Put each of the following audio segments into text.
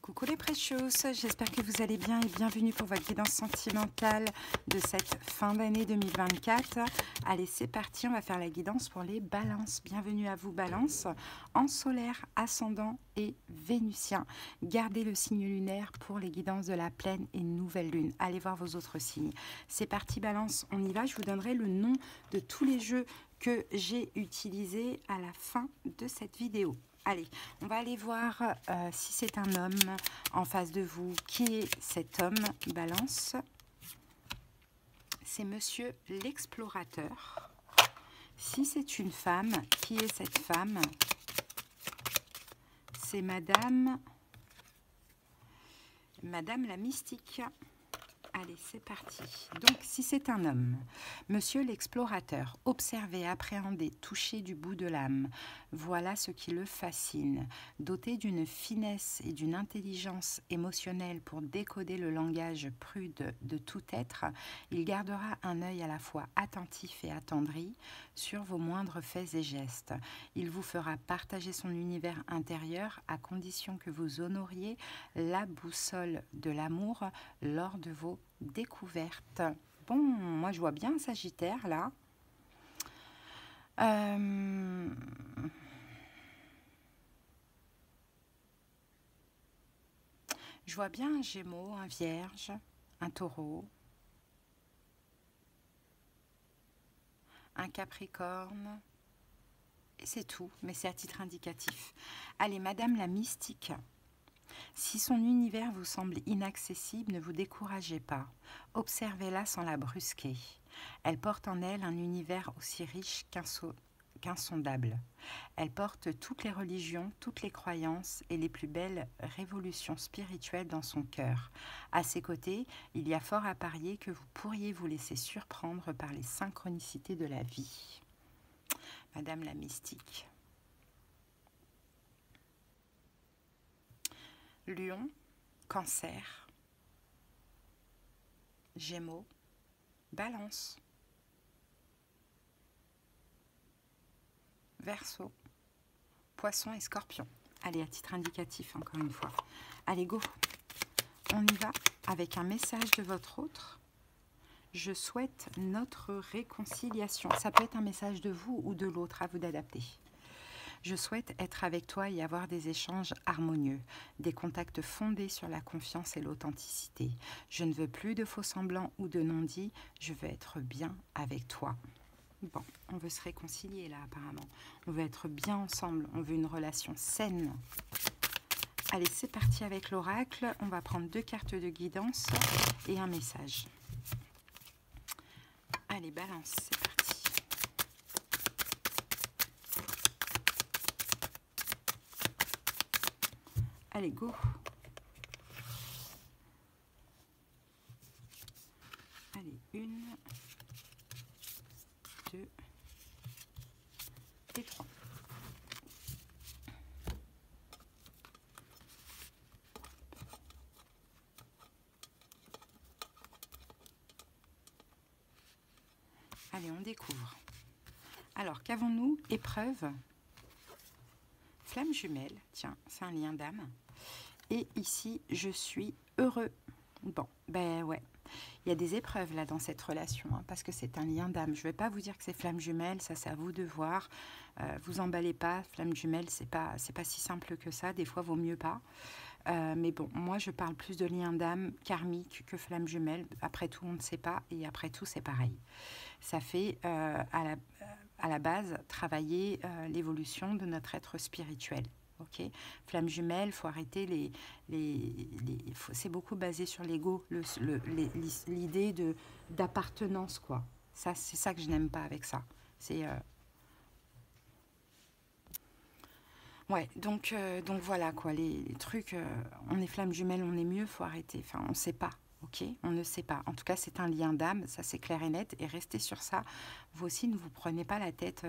Coucou les precious, j'espère que vous allez bien et bienvenue pour votre guidance sentimentale de cette fin d'année 2024. Allez, c'est parti, on va faire la guidance pour les balances. Bienvenue à vous balance, en solaire, ascendant et vénusien. Gardez le signe lunaire pour les guidances de la pleine et nouvelle lune. Allez voir vos autres signes. C'est parti balance, on y va. Je vous donnerai le nom de tous les jeux que j'ai utilisés à la fin de cette vidéo. Allez, on va aller voir si c'est un homme en face de vous. Qui est cet homme? Balance. C'est Monsieur l'explorateur. Si c'est une femme, qui est cette femme? C'est Madame la mystique. Allez, c'est parti. Donc, si c'est un homme, Monsieur l'explorateur, observer, appréhender, toucher du bout de l'âme, voilà ce qui le fascine. Doté d'une finesse et d'une intelligence émotionnelle pour décoder le langage prude de tout être, il gardera un œil à la fois attentif et attendri sur vos moindres faits et gestes. Il vous fera partager son univers intérieur à condition que vous honoriez la boussole de l'amour lors de vos découvertes. Bon, moi je vois bien un Sagittaire là. Je vois bien un Gémeaux, un Vierge, un Taureau, un Capricorne. Et c'est tout, mais c'est à titre indicatif. Allez, Madame la mystique. Si son univers vous semble inaccessible, ne vous découragez pas. Observez-la sans la brusquer. Elle porte en elle un univers aussi riche qu'insondable. Elle porte toutes les religions, toutes les croyances et les plus belles révolutions spirituelles dans son cœur. À ses côtés, il y a fort à parier que vous pourriez vous laisser surprendre par les synchronicités de la vie. Madame la mystique. Lion, Cancer, Gémeaux, Balance, Verseau, Poisson et Scorpion. Allez, à titre indicatif, encore une fois. Allez, go. On y va avec un message de votre autre. Je souhaite notre réconciliation. Ça peut être un message de vous ou de l'autre, à vous d'adapter. Je souhaite être avec toi et avoir des échanges harmonieux, des contacts fondés sur la confiance et l'authenticité. Je ne veux plus de faux semblants ou de non-dits, je veux être bien avec toi. Bon, on veut se réconcilier là apparemment. On veut être bien ensemble, on veut une relation saine. Allez, c'est parti avec l'oracle. On va prendre 2 cartes de guidance et un message. Allez, balance, c'est parti. Allez, go. Allez, 1, 2 et 3. Allez, on découvre. Alors, qu'avons-nous? Épreuve. Flamme jumelle, tiens, c'est un lien d'âme. Et ici, je suis heureux. Bon, ben ouais. Il y a des épreuves là dans cette relation, hein, parce que c'est un lien d'âme. Je ne vais pas vous dire que c'est flamme jumelle, ça c'est à vous de voir. Vous emballez pas, flamme jumelle, c'est pas si simple que ça. Des fois, vaut mieux pas. Mais bon, moi je parle plus de lien d'âme karmique que flamme jumelle. Après tout, on ne sait pas, et après tout, c'est pareil. Ça fait à la base travailler l'évolution de notre être spirituel. Ok, flamme jumelle, il faut arrêter c'est beaucoup basé sur l'ego, l'idée d'appartenance, quoi. Ça, c'est ça que je n'aime pas avec ça. C'est ouais, donc voilà quoi, les trucs, on est flamme jumelle, on est mieux, faut arrêter. Enfin, on ne sait pas. Ok, on ne sait pas. En tout cas, c'est un lien d'âme, ça c'est clair et net. Et restez sur ça. Vous aussi, ne vous prenez pas la tête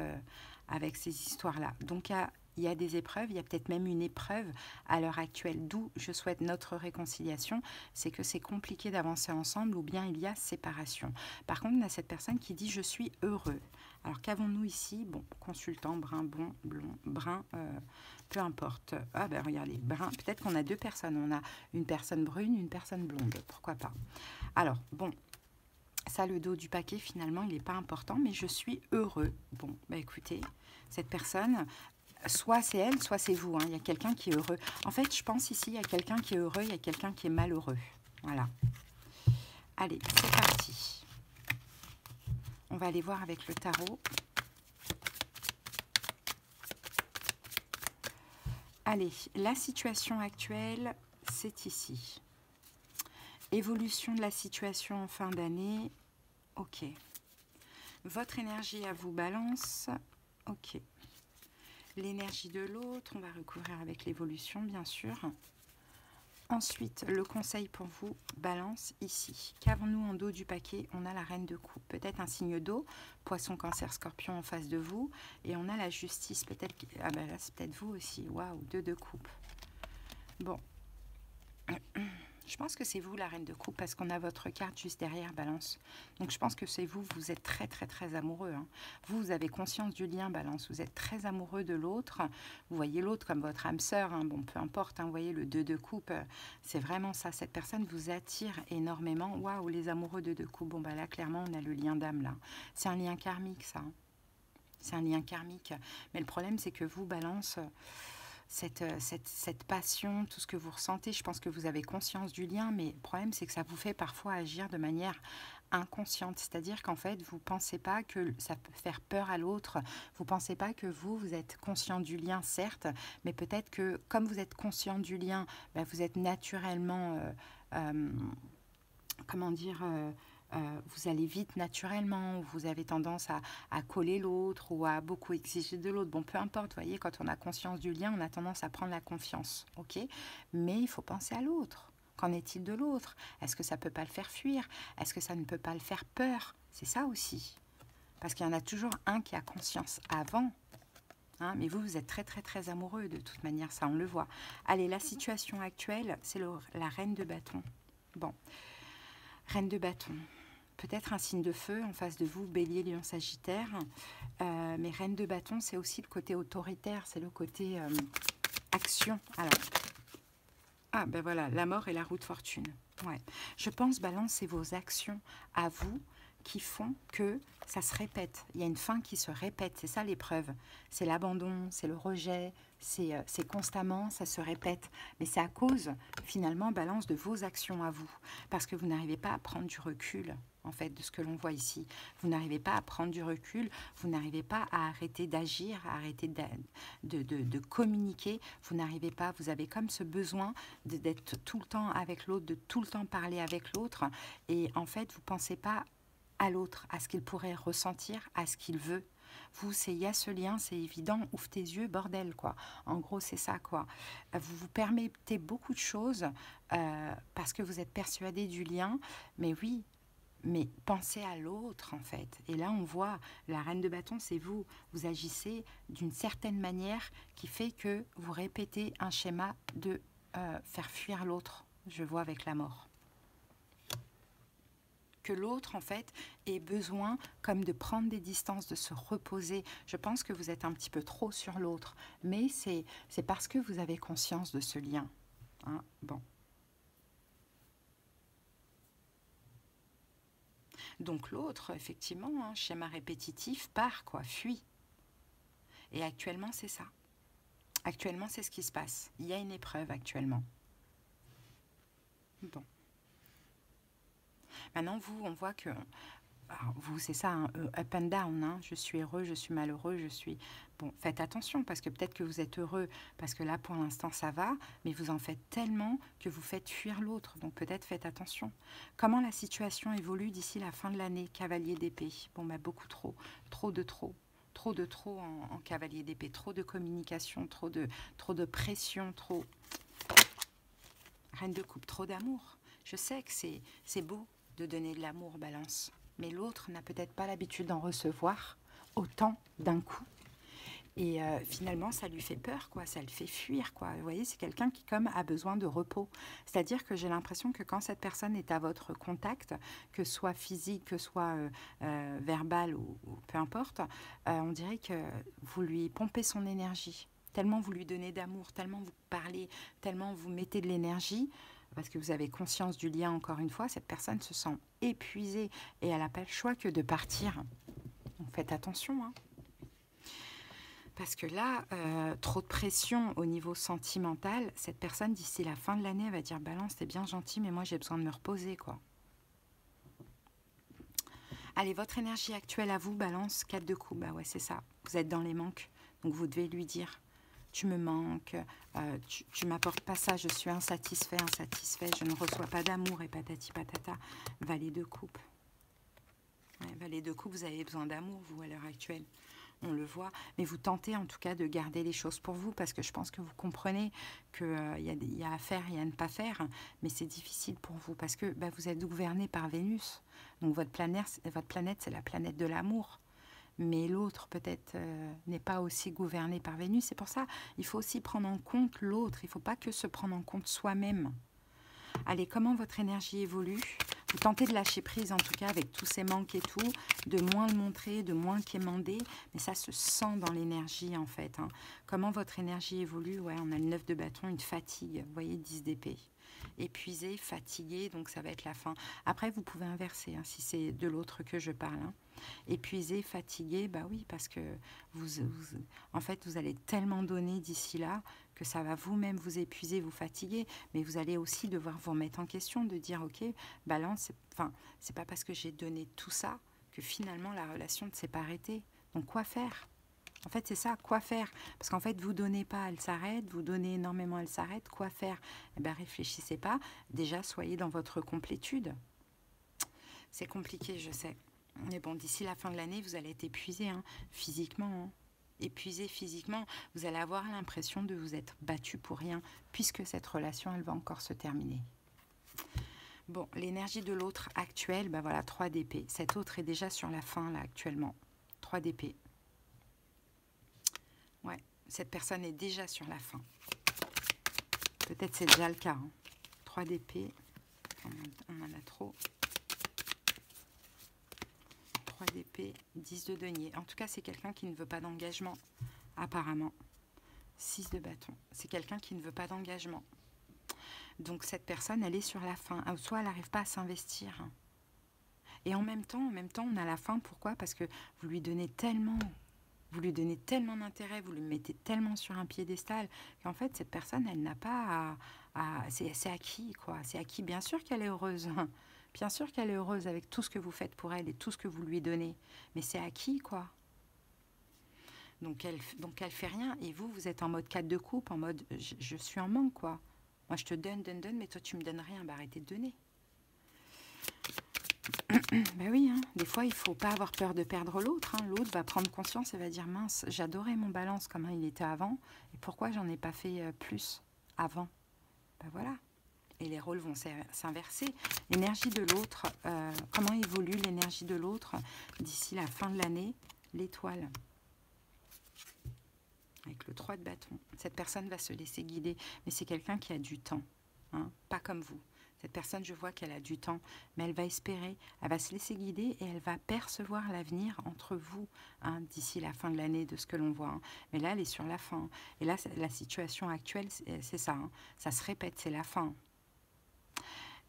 avec ces histoires-là. Donc, il y a il y a des épreuves, il y a peut-être même une épreuve à l'heure actuelle, d'où je souhaite notre réconciliation, c'est que c'est compliqué d'avancer ensemble ou bien il y a séparation. Par contre, on a cette personne qui dit « je suis heureux ». Alors qu'avons-nous ici? Bon, consultant, brun, blond, brun, peu importe. Ah ben regardez, brun, peut-être qu'on a deux personnes, on a une personne brune, une personne blonde, pourquoi pas. Alors, bon, ça, le dos du paquet, finalement, il n'est pas important, mais je suis heureux. Bon, bah écoutez, cette personne, soit c'est elle, soit c'est vous. Hein. Il y a quelqu'un qui est heureux. En fait, je pense ici, il y a quelqu'un qui est heureux, il y a quelqu'un qui est malheureux. Voilà. Allez, c'est parti. On va aller voir avec le tarot. Allez, la situation actuelle, c'est ici. Évolution de la situation en fin d'année. Ok. Votre énergie à vous, Balance. Ok. L'énergie de l'autre, on va recouvrir avec l'évolution, bien sûr. Ensuite, le conseil pour vous, Balance, ici. Qu'avons-nous en dos du paquet? On a la reine de coupe. Peut-être un signe d'eau, poisson, cancer, scorpion en face de vous. Et on a la justice. Peut-être, ah ben là, c'est peut-être vous aussi. Waouh, deux de coupe. Bon. Je pense que c'est vous la reine de coupe parce qu'on a votre carte juste derrière, Balance. Donc je pense que c'est vous, vous êtes très très très amoureux. Hein. Vous avez conscience du lien, Balance. Vous êtes très amoureux de l'autre. Vous voyez l'autre comme votre âme sœur. Hein. Bon, peu importe, hein. Vous voyez le 2 de coupe. C'est vraiment ça. Cette personne vous attire énormément. Waouh, les amoureux de 2 de coupe. Bon, bah là, clairement, on a le lien d'âme là. C'est un lien karmique, ça. Hein. C'est un lien karmique. Mais le problème, c'est que vous, Balance... Cette passion, tout ce que vous ressentez, je pense que vous avez conscience du lien, mais le problème, c'est que ça vous fait parfois agir de manière inconsciente. C'est-à-dire qu'en fait, vous ne pensez pas que ça peut faire peur à l'autre, vous ne pensez pas que vous êtes conscient du lien, certes, mais peut-être que comme vous êtes conscient du lien, ben, vous êtes naturellement, comment dire... vous allez vite naturellement, vous avez tendance à coller l'autre ou à beaucoup exiger de l'autre. Bon, peu importe, vous voyez, quand on a conscience du lien, on a tendance à prendre la confiance, ok? Mais il faut penser à l'autre. Qu'en est-il de l'autre? Est-ce que ça ne peut pas le faire fuir? Est-ce que ça ne peut pas le faire peur? C'est ça aussi. Parce qu'il y en a toujours un qui a conscience avant. Hein, mais vous, vous êtes très, très, très amoureux de toute manière, ça, on le voit. Allez, la situation actuelle, c'est la reine de bâton. Bon, reine de bâton. Peut-être un signe de feu en face de vous, bélier, lion, sagittaire. Mais reine de bâton, c'est aussi le côté autoritaire, c'est le côté action. Alors, ah ben voilà, la mort et la roue de fortune. Ouais. Je pense, Balance, c'est vos actions à vous qui font que ça se répète. Il y a une fin qui se répète, c'est ça l'épreuve. C'est l'abandon, c'est le rejet, c'est constamment, ça se répète. Mais c'est à cause, finalement, Balance, de vos actions à vous. Parce que vous n'arrivez pas à prendre du recul, en fait, de ce que l'on voit ici. Vous n'arrivez pas à prendre du recul, vous n'arrivez pas à arrêter d'agir, à arrêter de communiquer. Vous n'arrivez pas, vous avez comme ce besoin d'être tout le temps avec l'autre, de tout le temps parler avec l'autre. Et en fait, vous ne pensez pas à l'autre, à ce qu'il pourrait ressentir, à ce qu'il veut. Vous, il y a ce lien, c'est évident, ouvre tes yeux, bordel, quoi. En gros, c'est ça, quoi. Vous vous permettez beaucoup de choses parce que vous êtes persuadé du lien, mais oui, mais pensez à l'autre, en fait. Et là, on voit, la reine de bâton, c'est vous. Vous agissez d'une certaine manière qui fait que vous répétez un schéma de faire fuir l'autre, je vois avec la mort. Que l'autre, en fait, ait besoin comme de prendre des distances, de se reposer. Je pense que vous êtes un petit peu trop sur l'autre, mais c'est parce que vous avez conscience de ce lien. Hein, bon. Donc l'autre, effectivement, hein, schéma répétitif, part, quoi, fuit. Et actuellement, c'est ça. Actuellement, c'est ce qui se passe. Il y a une épreuve actuellement. Bon. Maintenant, vous, on voit que... Alors, vous, c'est ça, hein, up and down. Hein, je suis heureux, je suis malheureux, je suis... Bon, faites attention, parce que peut-être que vous êtes heureux, parce que là, pour l'instant, ça va, mais vous en faites tellement que vous faites fuir l'autre. Donc, peut-être faites attention. Comment la situation évolue d'ici la fin de l'année, cavalier d'épée? Bon, bah, beaucoup trop. Trop de trop. Trop de trop en cavalier d'épée. Trop de communication, trop de pression, trop... Reine de coupe, trop d'amour. Je sais que c'est beau de donner de l'amour, Balance. Mais l'autre n'a peut-être pas l'habitude d'en recevoir autant d'un coup. Et finalement, ça lui fait peur, quoi. Ça le fait fuir, quoi. Vous voyez, c'est quelqu'un qui, comme, a besoin de repos. C'est-à-dire que j'ai l'impression que quand cette personne est à votre contact, que ce soit physique, que ce soit verbal ou peu importe, on dirait que vous lui pompez son énergie. Tellement vous lui donnez d'amour, tellement vous parlez, tellement vous mettez de l'énergie, parce que vous avez conscience du lien, encore une fois, cette personne se sent épuisée et elle n'a pas le choix que de partir. Donc faites attention, hein. Parce que là, trop de pression au niveau sentimental, cette personne, d'ici la fin de l'année, elle va dire « Balance, t'es bien gentil, mais moi, j'ai besoin de me reposer, quoi. » Allez, votre énergie actuelle à vous, Balance, 4 de coups. Bah ouais, c'est ça. Vous êtes dans les manques. Donc, vous devez lui dire « Tu me manques, tu m'apportes pas ça, je suis insatisfait, je ne reçois pas d'amour et patati patata. » Valet de coupe. Ouais, valet de coupe, vous avez besoin d'amour, vous, à l'heure actuelle. On le voit, mais vous tentez en tout cas de garder les choses pour vous, parce que je pense que vous comprenez qu'il y a à faire et à ne pas faire, mais c'est difficile pour vous, parce que bah, vous êtes gouverné par Vénus, donc votre planète c'est la planète de l'amour, mais l'autre peut-être n'est pas aussi gouverné par Vénus, c'est pour ça il faut aussi prendre en compte l'autre, il ne faut pas que se prendre en compte soi-même. Allez, comment votre énergie évolue? Vous tentez de lâcher prise, en tout cas, avec tous ces manques et tout, de moins le montrer, de moins quémander, mais ça se sent dans l'énergie, en fait. Hein. Comment votre énergie évolue? Ouais, on a le 9 de bâton, une fatigue, vous voyez, 10 d'épée. Épuisé, fatigué, donc ça va être la fin. Après, vous pouvez inverser, hein, si c'est de l'autre que je parle. Hein. Épuisé, fatigué, bah oui, parce que en fait, vous allez tellement donner d'ici là que ça va vous-même vous épuiser, vous fatiguer, mais vous allez aussi devoir vous remettre en question, de dire, ok, Balance, c'est pas parce que j'ai donné tout ça que finalement la relation ne s'est pas arrêtée. Donc quoi faire? En fait, c'est ça, quoi faire? Parce qu'en fait, vous donnez pas, elle s'arrête, vous donnez énormément, elle s'arrête, quoi faire? Eh bien, réfléchissez pas, déjà, soyez dans votre complétude. C'est compliqué, je sais. Mais bon, d'ici la fin de l'année, vous allez être épuisé, hein, physiquement, hein. Épuisé physiquement, vous allez avoir l'impression de vous être battu pour rien, puisque cette relation, elle va encore se terminer. Bon, l'énergie de l'autre actuelle, ben voilà, 3 d'épée. Cet autre est déjà sur la fin, là, actuellement. 3 d'épée. Ouais, cette personne est déjà sur la fin. Peut-être c'est déjà le cas. Hein. 3 d'épée. On en a trop. 3 d'épée, 10 de denier. En tout cas, c'est quelqu'un qui ne veut pas d'engagement, apparemment. 6 de bâton. C'est quelqu'un qui ne veut pas d'engagement. Donc cette personne, elle est sur la fin. Soit elle n'arrive pas à s'investir. Et en même temps, on a la fin. Pourquoi? Parce que vous lui donnez tellement d'intérêt, vous lui mettez tellement sur un piédestal qu'en fait, cette personne, elle n'a pas à c'est acquis, quoi. C'est acquis. Bien sûr qu'elle est heureuse. Bien sûr qu'elle est heureuse avec tout ce que vous faites pour elle et tout ce que vous lui donnez. Mais c'est acquis, quoi. Donc elle fait rien. Et vous êtes en mode 4 de coupe, en mode je suis en manque, quoi. Moi, je te donne, mais toi, tu me donnes rien. Bah, arrêtez de donner. Ben oui, hein. Des fois, il ne faut pas avoir peur de perdre l'autre. Hein. L'autre va prendre conscience et va dire, mince, j'adorais mon Balance, comment il était avant. Et pourquoi j'en ai pas fait plus avant? Ben voilà. Et les rôles vont s'inverser. L'énergie de l'autre, comment évolue l'énergie de l'autre d'ici la fin de l'année? L'étoile. Avec le 3 de bâton. Cette personne va se laisser guider. Mais c'est quelqu'un qui a du temps. Hein, pas comme vous. Cette personne, je vois qu'elle a du temps. Mais elle va espérer. Elle va se laisser guider et elle va percevoir l'avenir entre vous. Hein, d'ici la fin de l'année, de ce que l'on voit. Hein. Mais là, elle est sur la fin. Et là, la situation actuelle, c'est ça. Hein. Ça se répète, c'est la fin.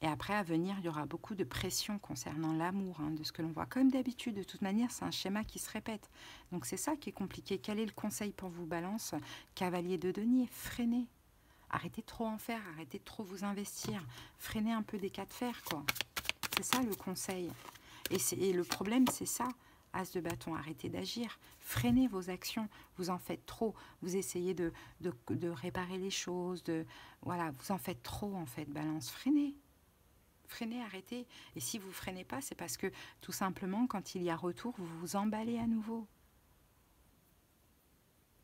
Et après, à venir, il y aura beaucoup de pression concernant l'amour, hein, de ce que l'on voit. Comme d'habitude, de toute manière, c'est un schéma qui se répète. Donc c'est ça qui est compliqué. Quel est le conseil pour vous, Balance? Cavalier de denier, freinez. Arrêtez de trop en faire, arrêtez de trop vous investir. Freinez un peu des cas de fer, quoi. C'est ça le conseil. Et le problème, c'est ça. As de bâton, arrêtez d'agir. Freinez vos actions. Vous en faites trop. Vous essayez de réparer les choses. Voilà, vous en faites trop, en fait, Balance. Freinez. Freinez, arrêtez. Et si vous ne freinez pas, c'est parce que tout simplement, quand il y a retour, vous vous emballez à nouveau.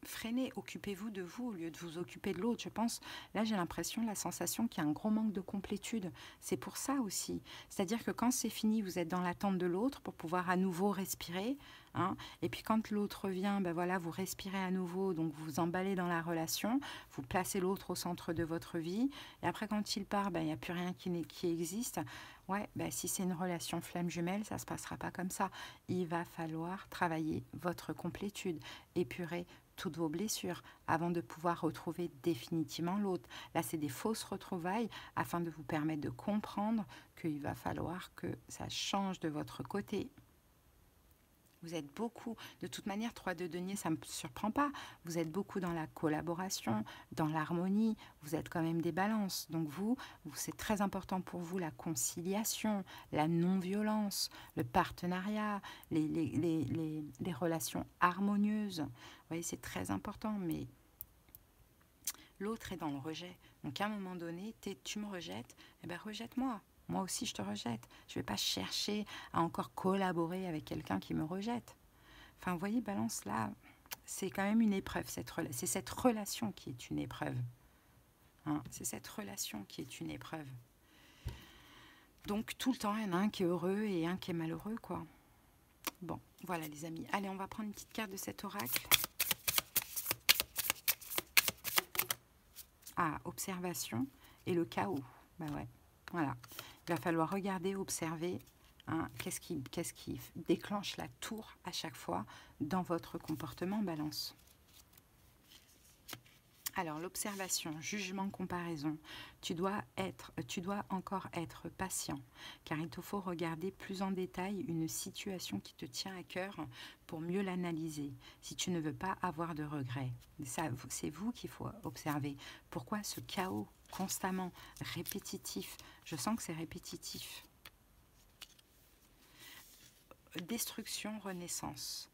freinez, occupez-vous de vous au lieu de vous occuper de l'autre. Je pense, là j'ai l'impression, la sensation qu'il y a un gros manque de complétude. C'est pour ça aussi. C'est-à-dire que quand c'est fini, vous êtes dans l'attente de l'autre pour pouvoir à nouveau respirer. Hein, et puis quand l'autre revient, ben voilà, vous respirez à nouveau, donc vous vous emballez dans la relation, vous placez l'autre au centre de votre vie. Et après quand il part, ben, il n'y a plus rien qui existe. Ouais, ben, si c'est une relation flamme jumelle, ça ne se passera pas comme ça. Il va falloir travailler votre complétude, épurer toutes vos blessures avant de pouvoir retrouver définitivement l'autre. Là, c'est des fausses retrouvailles afin de vous permettre de comprendre qu'il va falloir que ça change de votre côté. Vous êtes beaucoup, de toute manière, 3 de denier, ça ne me surprend pas. Vous êtes beaucoup dans la collaboration, dans l'harmonie, vous êtes quand même des balances. Donc c'est très important pour vous la conciliation, la non-violence, le partenariat, les relations harmonieuses. Vous voyez, c'est très important, mais l'autre est dans le rejet. Donc à un moment donné, tu me rejettes, eh bien rejette-moi. Moi aussi, je te rejette. Je ne vais pas chercher à encore collaborer avec quelqu'un qui me rejette. Enfin, vous voyez, balance, là, c'est quand même une épreuve. C'est cette relation qui est une épreuve. Hein, c'est cette relation qui est une épreuve. Donc, tout le temps, il y en a un qui est heureux et un qui est malheureux, quoi. Bon, voilà, les amis. Allez, on va prendre une petite carte de cet oracle. Ah, observation et le chaos. Ben ouais, voilà. Il va falloir regarder, observer, hein, qu'est-ce qui déclenche la tour à chaque fois dans votre comportement balance. Alors, l'observation, jugement, comparaison. Tu dois encore être patient, car il te faut regarder plus en détail une situation qui te tient à cœur pour mieux l'analyser, si tu ne veux pas avoir de regrets. C'est vous qu'il faut observer. Pourquoi ce chaos constamment répétitif? Je sens que c'est répétitif. Destruction, renaissance.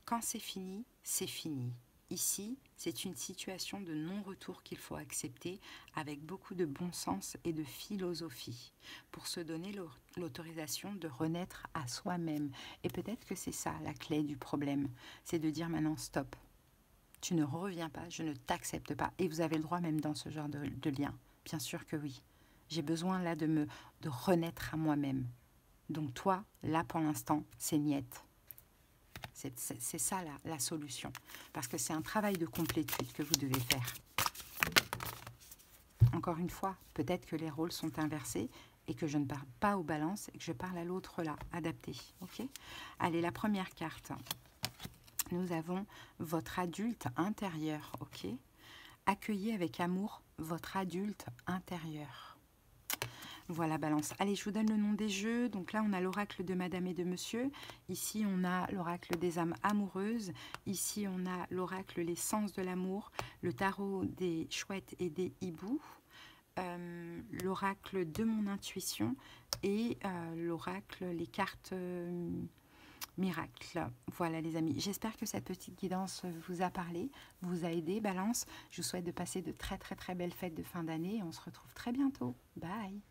Quand c'est fini, c'est fini. Ici, c'est une situation de non-retour qu'il faut accepter avec beaucoup de bon sens et de philosophie pour se donner l'autorisation de renaître à soi-même. Et peut-être que c'est ça la clé du problème, c'est de dire maintenant stop. Tu ne reviens pas, je ne t'accepte pas. Et vous avez le droit même dans ce genre de lien. Bien sûr que oui. J'ai besoin là de renaître à moi-même. Donc toi, là pour l'instant, c'est niette. C'est ça la solution. Parce que c'est un travail de complétude que vous devez faire. Encore une fois, peut-être que les rôles sont inversés et que je ne parle pas aux balances et que je parle à l'autre là, adapté. Okay. Allez, la première carte. Nous avons votre adulte intérieur. Ok. Accueillez avec amour votre adulte intérieur. Voilà, balance. Allez, je vous donne le nom des jeux. Donc là, on a l'oracle de Madame et de Monsieur. Ici, on a l'oracle des âmes amoureuses. Ici, on a l'oracle les sens de l'amour. Le tarot des chouettes et des hiboux. L'oracle de mon intuition. Et l'oracle, les cartes miracle. Voilà les amis, j'espère que cette petite guidance vous a parlé, vous a aidé, balance. Je vous souhaite de passer de très belles fêtes de fin d'année et on se retrouve très bientôt. Bye.